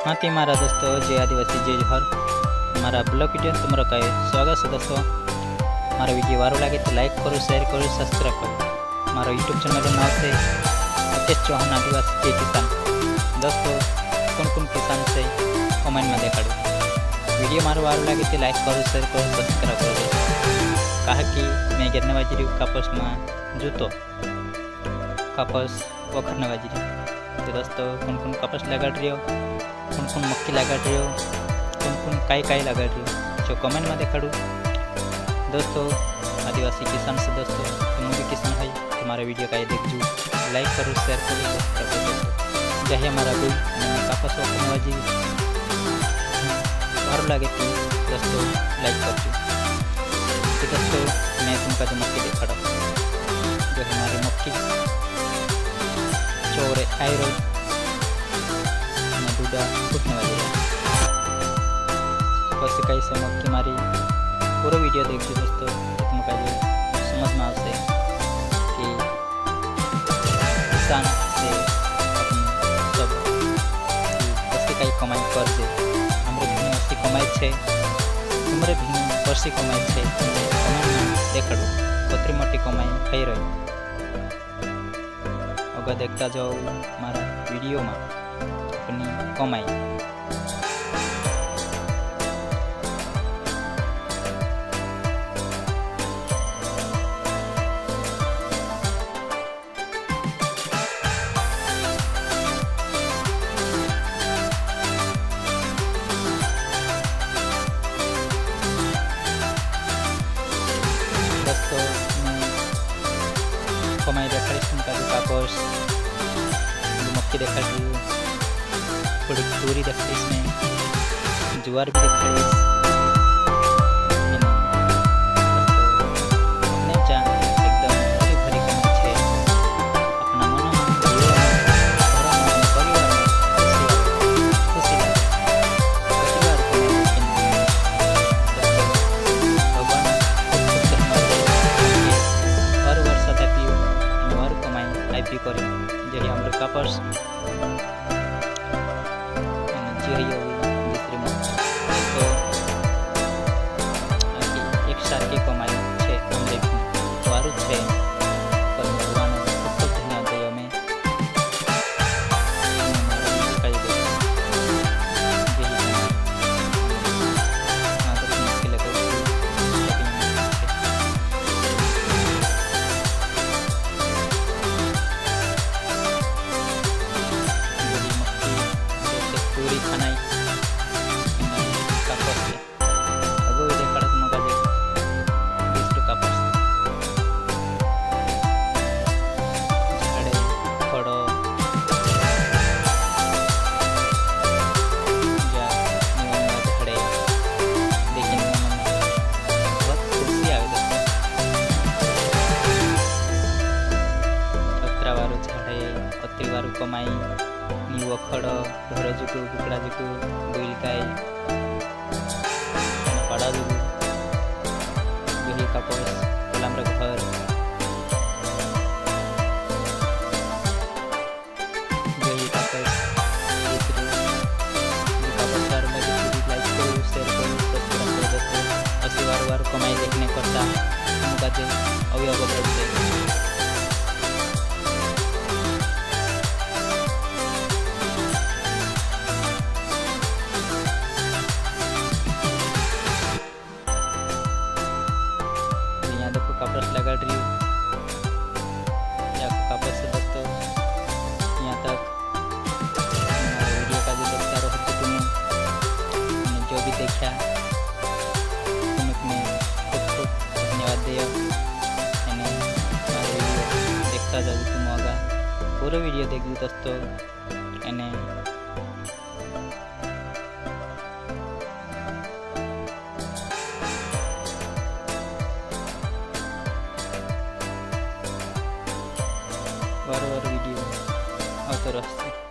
हाँ ती मारा दोस्तों जय आदिवासी जय जोहर मारा ब्लॉग वीडियो तुम्हारा का स्वागत है दोस्तों। मारा वीडियो वारो लगे तो लाइक करो, शेयर करो, सब्सक्राइब करो। मारा यूट्यूब चैनल नाम से अतेश चौहान आदिवासी जय किसान। दोस्तों कौन कौन किसान से कमेंट में देखाड़ू। वीडियो मारो वारो लगे तो लाइक करो, शेयर करो, सब्सक्राइब करो। कहा कि मैं गिरने बाजी कापस में जूतो कापस वखरने बाजी। तो दोस्तों कौन कौन कपस लगा रही हो, कौन कौन मक्की लगा रही हो, कौन कौन काई लगा रही हो जो कमेंट में देखाड़ू। दोस्तों आदिवासी किसान से दोस्तों तुम भी किसान है तुम्हारा वीडियो का देखजू, लाइक करो, शेयर करो, सब्सक्राइब करो। जही हमारा कोई कापस वखरने बाजी भर लगे तो दोस्तों लाइक कर। तो दोस्तों मैं तुमका जो मक्की देखा जो हमारी मक्की चोरे आयरो दूधा फूटने वाली है। बस कई से मक्की मारी पूरा वीडियो देखिए दोस्तों, तो तुमका जो समझ में आवश्य कि किसान से सब बस कई कमाई कर दे हमारे भिन्न वर्षी कमाई है, तुम्हारे भिन्न वर्षी कमाई है। कमाई में देखो कतरी मोटी कमाई खाई रही अगर देखता जाओ मारा वीडियो में अपनी कमाई। दोस्तों कमाई देखा तुमका जो कापस मक्की देखा, थोड़ी तूरी देखा, इसमें ज्वार भी देखा। करे जही हमरे कापस जही दूसरी में तो एक साथ की कमाई है हमरे वारू है पर भगवान खूब खूब धन्यवाद दे हमें। कमाई नी वखड़ ढोर जुकु कुकड़ा जुकु बोइल काई पड़ा जुकु यही कापस हमरे घर यही कापस बार में लाइक करो, शेयर करो, सब्सक्राइब करो दोस्तों। ऐसी बार कमाई देखने पड़ता हमका जो अवयव बढ़ते। कापस लगा रही हूँ या कापस से दोस्तों यहाँ तक वीडियो का जो देखता रहो तो तुमने जो भी देखा तुम अपने खूब खूब धन्यवाद दिया। वीडियो देखता जाओ तुम होगा पूरा वीडियो देखो दोस्तों। वार वीडियो आता रहते।